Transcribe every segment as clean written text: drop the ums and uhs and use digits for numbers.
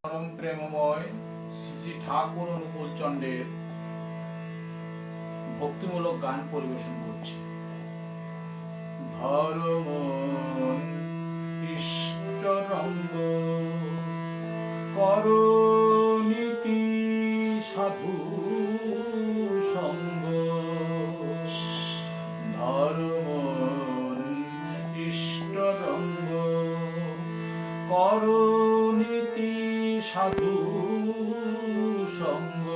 পরম প্রেমময় শ্রী ঠাকুর অনুকূল চন্দ্রের ভক্তিমূলক গান পরিবেশন করছি। ধর্ম ইষ্ট রঙ্গ করনীতি সাধু সঙ্গ, ধর্ম ইষ্ট রঙ্গ করনীতি সাধু সঙ্গ,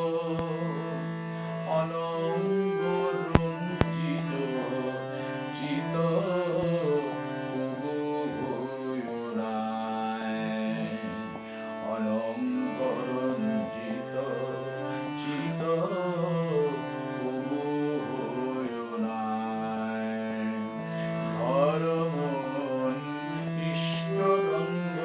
অনঙ্গ রঞ্জিত চিত অনঙ্গ রঞ্জিত চিত ধর্ম ইষ্ট রঙ্গ।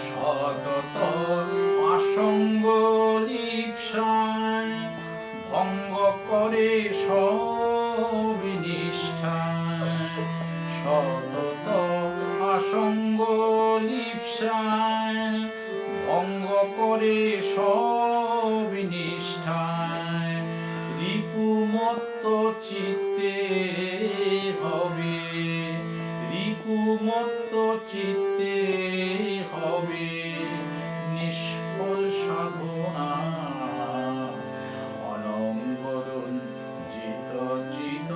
সতত আসঙ্গ লিপ্সায় ভঙ্গ করে সবিনিষ্ঠায়, সতত আসঙ্গ লিপ্সায় ভঙ্গ করে সবিনিষ্ঠায়, রিপুমত্ত চিত্তে হবে, রিপুমত্ত চিত্তে হবে নিষ্ফল সাধনা, অনঙ্গ রঞ্জিত চিত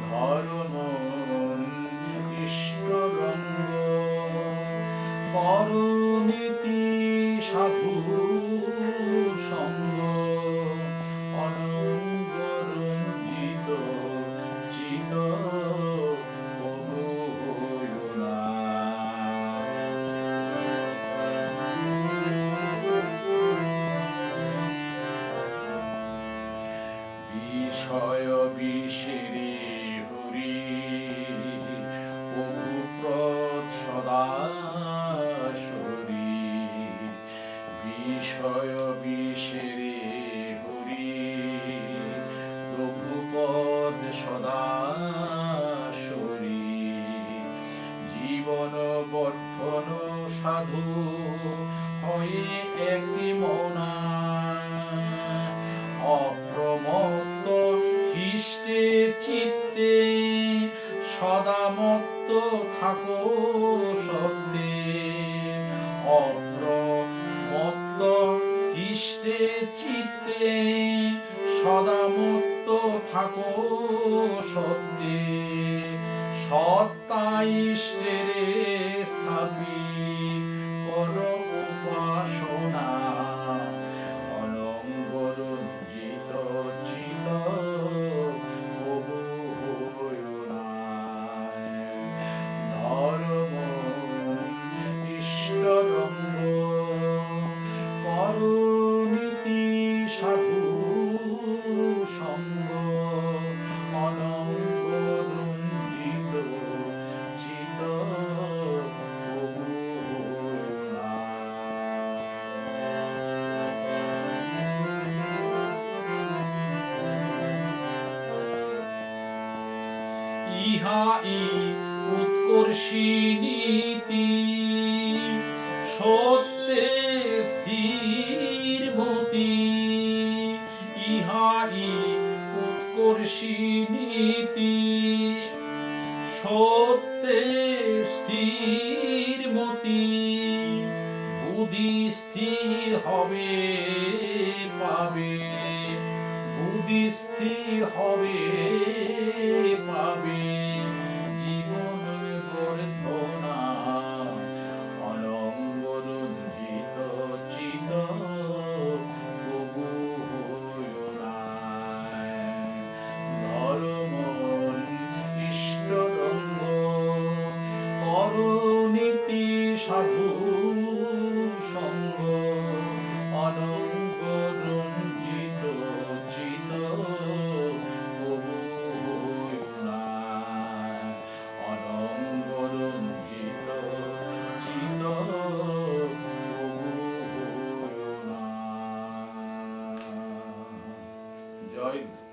ধর্ম ইষ্ট রঙ্গ করনীতি সাধু সঙ্গ, অনঙ্গ রঞ্জিত চিত বিষয় বিষেরে হরি প্রভুপ্রদ সদা সরি, বিষয় বিষেরে হরি প্রভুপদ সদা সরি, জীবন বর্ধন সাধু হয়ে একই মনা, অপ্রমত্ত খ্রিস্টে চিত্তে সদা মত্ত থাকো সত্যে, অপ্রমত্ত খ্রিস্টে চিত্তে সদা মত্ত থাকো সত্যে, সত্তা ইষ্টেরে স্থাপি কর উপাসনা, অনঙ্গ রঞ্জিত চিত ধর্ম ইষ্ট রঙ্গ করনীতি সাধু সঙ্গ, অনঙ্গ রঞ্জিত চিত ইহাই উৎকর্ষী নীতি সত্যে স্থির মতি, ইহাই উৎকর্ষী নীতি সত্যে স্থির মতি, বুদ্ধি স্থির হবে পাবে, বুদ্ধি স্থির হবে পাবে জীবন বর্ধনা, অনঙ্গ রঞ্জিত চিত ধর্ম ইষ্ট রঙ্গ করনীতি সাধু সঙ্গ, অনঙ্গ রঞ্জিত চিত জয় গুরু।